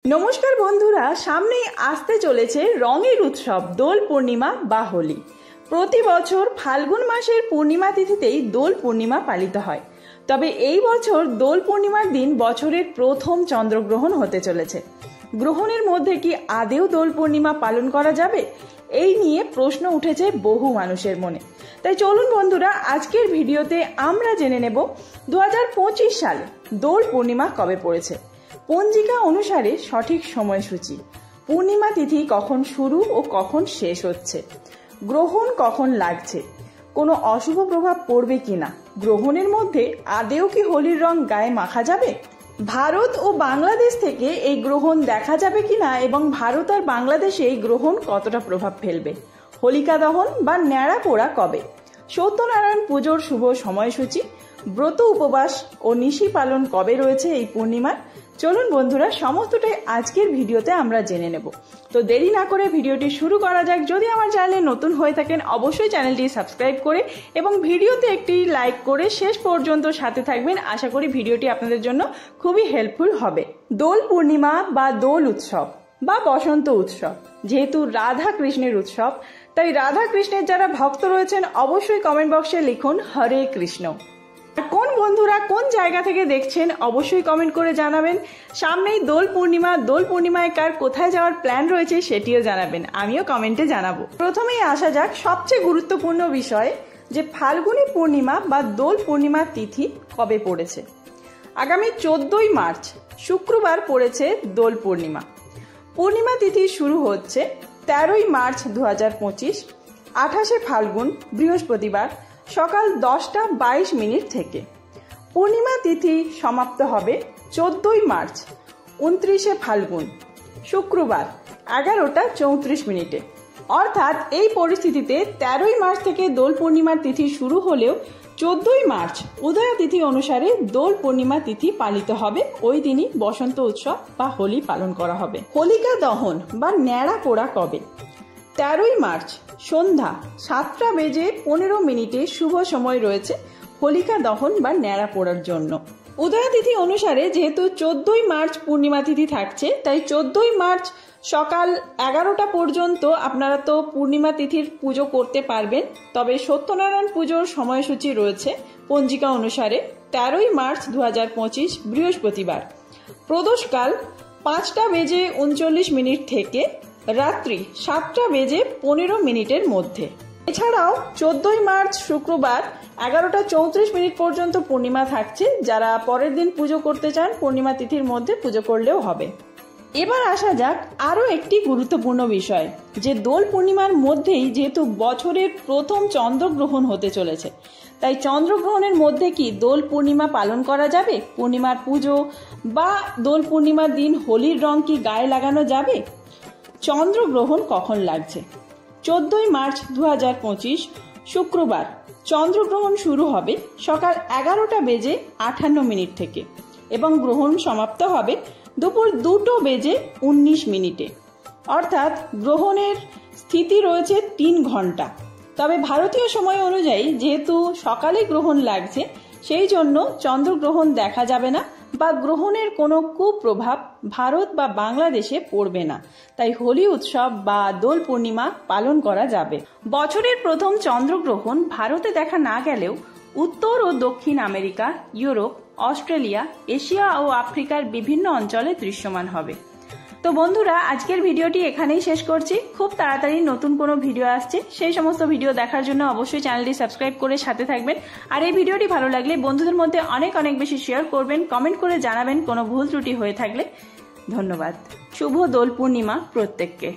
নমস্কার বন্ধুরা, সামনেই আসতে চলেছে রঙের উৎসব দোল পূর্ণিমা বা হোলি। প্রতি বছর ফাল্গুন মাসের পূর্ণিমা তিথিতেই দোল পূর্ণিমা পালিত হয়। তবে এই বছর দোল পূর্ণিমার দিন বছরের প্রথম চন্দ্রগ্রহণ হতে চলেছে। গ্রহণের মধ্যে কি আদেও দোল পূর্ণিমা পালন করা যাবে? এই নিয়ে প্রশ্ন উঠেছে বহু মানুষের মনে। তাই চলুন বন্ধুরা, আজকের ভিডিওতে আমরা জেনে নেব 2025 সালে দোল পূর্ণিমা কবে পড়েছে, পঞ্জিকা অনুসারে সঠিক সময়সূচি, পূর্ণিমা তিথি কখন শুরু ও কখন শেষ হচ্ছে, গ্রহণ কখন লাগছে, কোনো অশুভ প্রভাব পড়বে কিনা, গ্রহণের মধ্যে আদেও কি হোলির রং গায়ে মাখা যাবে, ভারত ও বাংলাদেশ থেকে এই গ্রহণ দেখা যাবে কিনা এবং ভারত আর বাংলাদেশে এই গ্রহণ কতটা প্রভাব ফেলবে, হোলিকা দহন বা ন্যাড়া পোড়া কবে, সত্যনারায়ণ পুজোর শুভ সময়সূচি, ব্রত উপবাস ও নিশি পালন কবে রয়েছে এই পূর্ণিমার। চলুন বন্ধুরা, সমস্তটাই আজকের ভিডিওতে আমরা জেনে নেব। তো দেরি না করে ভিডিওটি শুরু করা যাক। যদি আমার চ্যানেলে নতুন হয়ে থাকেন অবশ্যই চ্যানেলটি সাবস্ক্রাইব করে এবং ভিডিওতে একটি লাইক করে শেষ পর্যন্ত সাথে থাকবেন। আশা করি ভিডিওটি আপনাদের জন্য খুবই হেল্পফুল হবে। দোল পূর্ণিমা বা দোল উৎসব বা বসন্ত উৎসব যেহেতু রাধা কৃষ্ণের উৎসব, তাই রাধা কৃষ্ণের যারা ভক্ত রয়েছেন অবশ্যই কমেন্ট বক্সে লিখুন হরে কৃষ্ণ। কোন বন্ধুরা কোন জায়গা থেকে দেখছেন অবশ্যই কমেন্ট করে জানাবেন। সামনেই দোল পূর্ণিমায় কার কোথায় যাওয়ার প্ল্যান রয়েছে সেটিও জানাবেন, আমিও কমেন্টে জানাবো। প্রথমেই আসা যাক সবচেয়ে গুরুত্বপূর্ণ বিষয়, যে ফাল্গুনী পূর্ণিমা বা দোল পূর্ণিমার তিথি কবে পড়েছে। আগামী 14ই মার্চ শুক্রবার পড়েছে দোল পূর্ণিমা। পূর্ণিমা তিথি শুরু হচ্ছে 13ই মার্চ 2025, 28শে ফাল্গুন বৃহস্পতিবার সকাল 10:22 থেকে। পূর্ণিমা তিথি সমাপ্ত হবে 14ই মার্চ 29শে ফাল্গুন শুক্রবার 11:34। অর্থাৎ এই পরিস্থিতিতে 13ই মার্চ থেকে দোল পূর্ণিমার তিথি শুরু হলেও 14ই মার্চ উদয়া তিথি অনুসারে দোল পূর্ণিমা তিথি পালিত হবে। ওই দিনই বসন্ত উৎসব বা হোলি পালন করা হবে। হোলিকা দহন বা ন্যাড়া পোড়া কবে? 13ই মার্চ সন্ধ্যা 7:15 শুভ সময় রয়েছে হোলিকা দহন বা ন্যাড়া পোড়ার জন্য। উদয়া তিথি অনুসারে যেহেতু 14ই মার্চ পূর্ণিমা তিথি থাকছে, তাই 14ই মার্চ সকাল 11টা পর্যন্ত আপনারা তো পূর্ণিমা তিথির পুজো করতে পারবেন। তবে সত্যনারায়ণ পুজোর সময়সূচি রয়েছে পঞ্জিকা অনুসারে 13ই মার্চ 2025 বৃহস্পতিবার প্রদোষকাল 5:39 থেকে রাত্রি 7:15 মধ্যে। এছাড়াও 14ই মার্চ শুক্রবার 11:34 পর্যন্ত পূর্ণিমা থাকছে। যারা পরের দিন পুজো করতে চান পূর্ণিমা তিথির মধ্যে পুজো করলেও হবে। এবার আসা যাক আরো একটি গুরুত্বপূর্ণ বিষয়, যে দোল পূর্ণিমার মধ্যেই যেহেতু বছরের প্রথম চন্দ্রগ্রহণ হতে চলেছে, তাই চন্দ্রগ্রহণের মধ্যে কি দোল পূর্ণিমা পালন করা যাবে? পূর্ণিমার পুজো বা দোল পূর্ণিমার দিন হোলির রং কি গায়ে লাগানো যাবে? চন্দ্রগ্রহণ কখন লাগছে? 14ই মার্চ 2025 শুক্রবার চন্দ্রগ্রহণ শুরু হবে সকাল 11:58 থেকে এবং গ্রহণ সমাপ্ত হবে দুপুর 2:19। অর্থাৎ গ্রহণের স্থিতি রয়েছে 3 ঘন্টা। তবে ভারতীয় সময় অনুযায়ী যেহেতু সকালে গ্রহণ লাগছে, সেই জন্য চন্দ্রগ্রহণ দেখা যাবে না বা গ্রহণের কোনো কুপ্রভাব ভারত বা বাংলাদেশে পড়বে না। তাই হোলি উৎসব বা দোল পূর্ণিমা পালন করা যাবে। বছরের প্রথম চন্দ্রগ্রহণ ভারতে দেখা না গেলেও উত্তর ও দক্ষিণ আমেরিকা, ইউরোপ, অস্ট্রেলিয়া, এশিয়া ও আফ্রিকার বিভিন্ন অঞ্চলে দৃশ্যমান হবে। তো বন্ধুরা, আজকের ভিডিওটি এখানেই শেষ করছি। খুব তাড়াতাড়ি নতুন কোনো ভিডিও আসছে, সেই সমস্ত ভিডিও দেখার জন্য অবশ্যই চ্যানেলটি সাবস্ক্রাইব করে সাথে থাকবেন। আর এই ভিডিওটি ভালো লাগলে বন্ধুদের মধ্যে অনেক বেশি শেয়ার করবেন, কমেন্ট করে জানাবেন কোনো ভুল ত্রুটি হয়ে থাকলে। ধন্যবাদ। শুভ দোল পূর্ণিমা প্রত্যেককে।